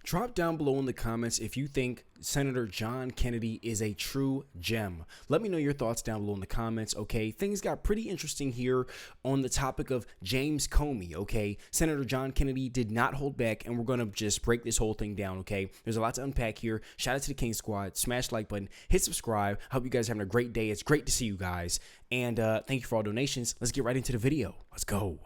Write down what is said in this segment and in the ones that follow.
Drop down below in the comments if you think Senator John Kennedy is a true gem. Let me know your thoughts down below in the comments, okay? Things got pretty interesting here on the topic of James Comey, okay? Senator John Kennedy did not hold back, and we're going to just break this whole thing down, okay? There's a lot to unpack here. Shout out to the King Squad. Smash the like button. Hit subscribe. Hope you guys are having a great day. It's great to see you guys. And thank you for all donations. Let's get right into the video. Let's go.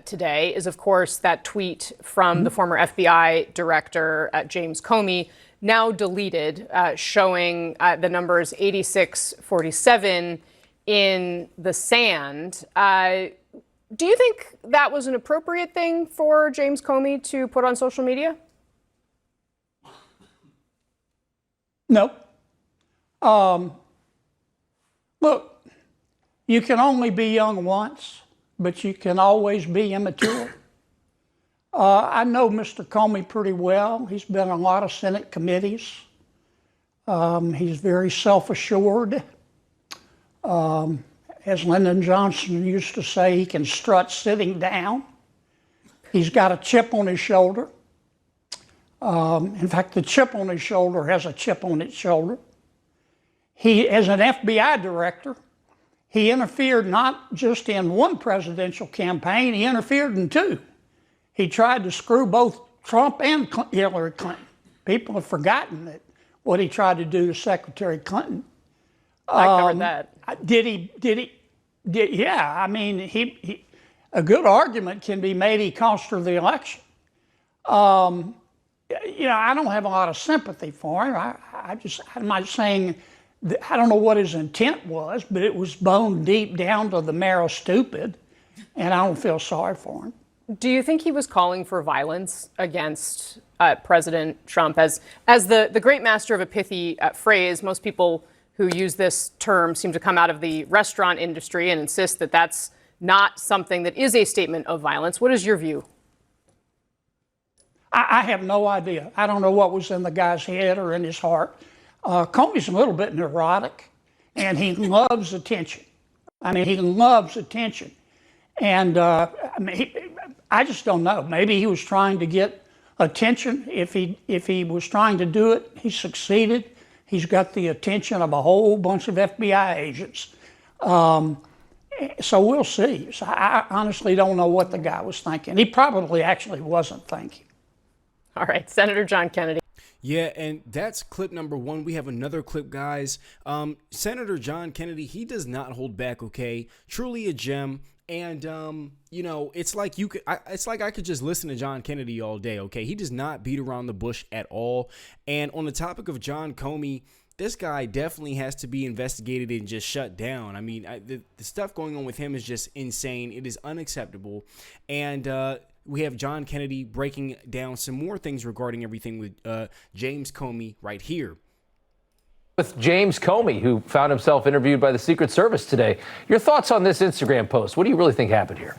Today is, of course, that tweet from the former FBI director, James Comey, now deleted, showing the numbers 8647 in the sand. Do you think that was an appropriate thing for James Comey to put on social media? No. Look, you can only be young once, but you can always be immature. I know Mr. Comey pretty well. He's been on a lot of Senate committees. He's very self-assured. As Lyndon Johnson used to say, he can strut sitting down. He's got a chip on his shoulder. In fact, the chip on his shoulder has a chip on its shoulder. He, as an FBI director, he interfered not just in one presidential campaign, he interfered in two. He tried to screw both Trump and Hillary Clinton. People have forgotten that what he tried to do to Secretary Clinton. I covered that. Did he? Yeah, I mean, a good argument can be made he cost her the election. I don't have a lot of sympathy for him. I'm not saying, I don't know what his intent was, but it was bone deep down to the marrow stupid, and I don't feel sorry for him. Do you think he was calling for violence against President Trump? As the great master of a pithy phrase, most people who use this term seem to come out of the restaurant industry and insist that that's not something that is a statement of violence. What is your view? I have no idea. I don't know what was in the guy's head or in his heart. Comey's a little bit neurotic, and he loves attention. I mean, he loves attention. And I just don't know. Maybe he was trying to get attention. If he was trying to do it, he succeeded. He's got the attention of a whole bunch of FBI agents. So we'll see. So I honestly don't know what the guy was thinking. He probably actually wasn't thinking. All right, Senator John Kennedy. Yeah, and that's clip number one. We have another clip, guys. Senator John Kennedy, he does not hold back, okay? Truly a gem. And, it's like I could just listen to John Kennedy all day, okay? He does not beat around the bush at all. And on the topic of John Comey, this guy definitely has to be investigated and just shut down. I mean, the stuff going on with him is just insane. It is unacceptable. And we have John Kennedy breaking down some more things regarding everything with James Comey right here. With James Comey, who found himself interviewed by the Secret Service today. Your thoughts on this Instagram post? What do you really think happened here?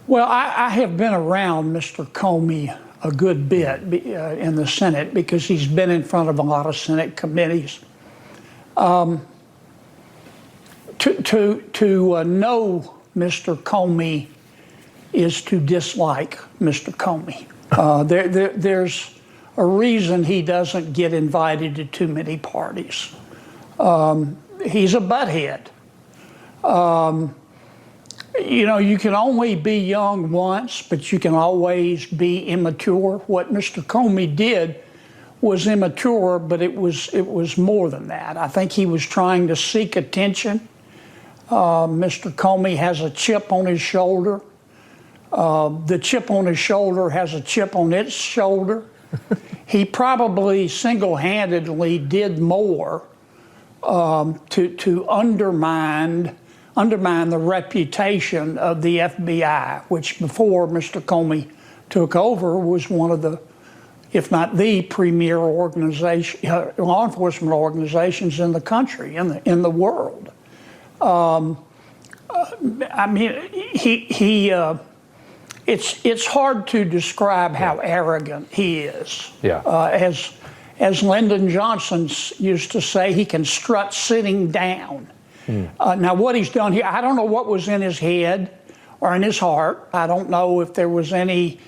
Well, I have been around Mr. Comey a good bit in the Senate because he's been in front of a lot of Senate committees. To know Mr. Comey is to dislike Mr. Comey. There's a reason he doesn't get invited to too many parties. He's a butthead. You can only be young once, but you can always be immature. What Mr. Comey did was immature, but it was more than that. I think he was trying to seek attention. Mr. Comey has a chip on his shoulder. The chip on his shoulder has a chip on its shoulder. He probably single-handedly did more to undermine the reputation of the FBI, which before Mr. Comey took over was one of the, if not the premier organization, law enforcement organizations in the country, in the world. I mean, it's hard to describe how arrogant he is. Yeah. As Lyndon Johnson used to say, he can strut sitting down. Now, what he's done here, I don't know what was in his head or in his heart. I don't know if there was any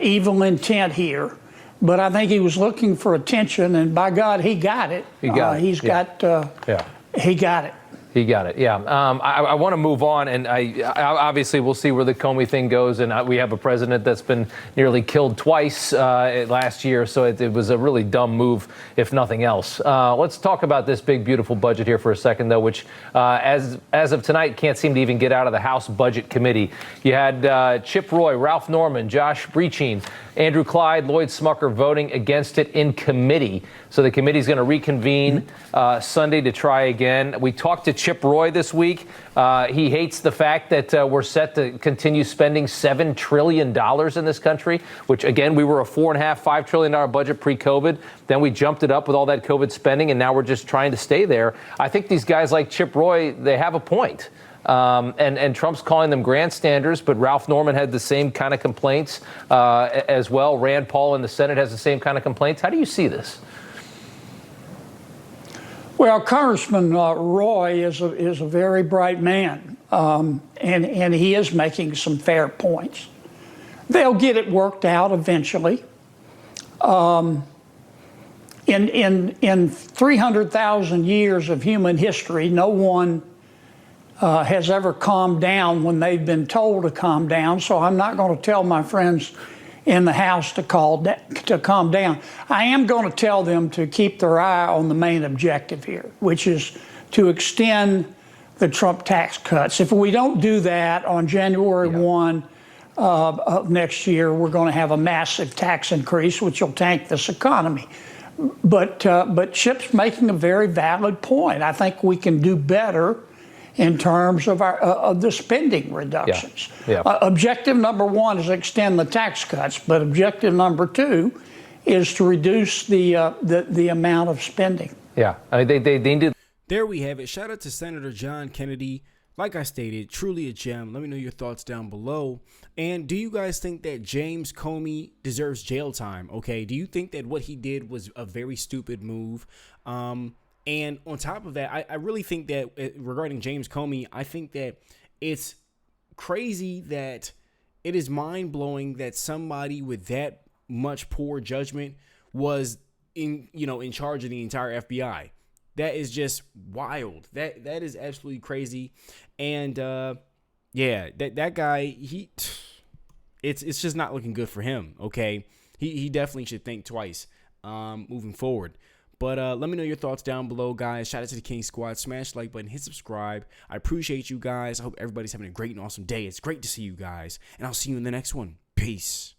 evil intent here, but I think he was looking for attention, and by God, he got it. He got it. He got it. He got it. Yeah. I want to move on, and I obviously we'll see where the Comey thing goes. And we have a president that's been nearly killed twice last year, so it was a really dumb move, if nothing else. Let's talk about this big, beautiful budget here for a second, though, which, as of tonight, can't seem to even get out of the House Budget Committee. You had Chip Roy, Ralph Norman, Josh Breaching, Andrew Clyde, Lloyd Smucker voting against it in committee. So the committee is going to reconvene Sunday to try again. We talked to Chip Roy this week. He hates the fact that we're set to continue spending $7 trillion in this country, which, again, we were a $4.5 trillion budget pre-COVID. Then we jumped it up with all that COVID spending, and now we're just trying to stay there. I think these guys like Chip Roy, they have a point. And Trump's calling them grandstanders, but Ralph Norman had the same kind of complaints as well. Rand Paul in the Senate has the same kind of complaints. How do you see this? Well, Congressman Roy is a very bright man, and he is making some fair points. They'll get it worked out eventually. In 300,000 years of human history, no one has ever calmed down when they've been told to calm down. So I'm not going to tell my friends in the House to calm down. I am going to tell them to keep their eye on the main objective here, which is to extend the Trump tax cuts. If we don't do that on January 1 of next year, we're going to have a massive tax increase, which will tank this economy. But Chip's making a very valid point. I think we can do better in terms of of the spending reductions. Objective number one is extend the tax cuts, but objective number two is to reduce the amount of spending. Yeah, I mean, they did. There we have it. Shout out to Senator John Kennedy. Like I stated, truly a gem. Let me know your thoughts down below. And do you guys think that James Comey deserves jail time? Okay, do you think that what he did was a very stupid move? And on top of that, I really think that regarding James Comey, I think that it's crazy that it is mind-blowing that somebody with that much poor judgment was in charge of the entire FBI. That is just wild. That is absolutely crazy. And that guy, it's just not looking good for him. Okay, he definitely should think twice moving forward. But let me know your thoughts down below, guys. Shout out to the King Squad. Smash the like button, hit subscribe. I appreciate you guys. I hope everybody's having a great and awesome day. It's great to see you guys. And I'll see you in the next one. Peace.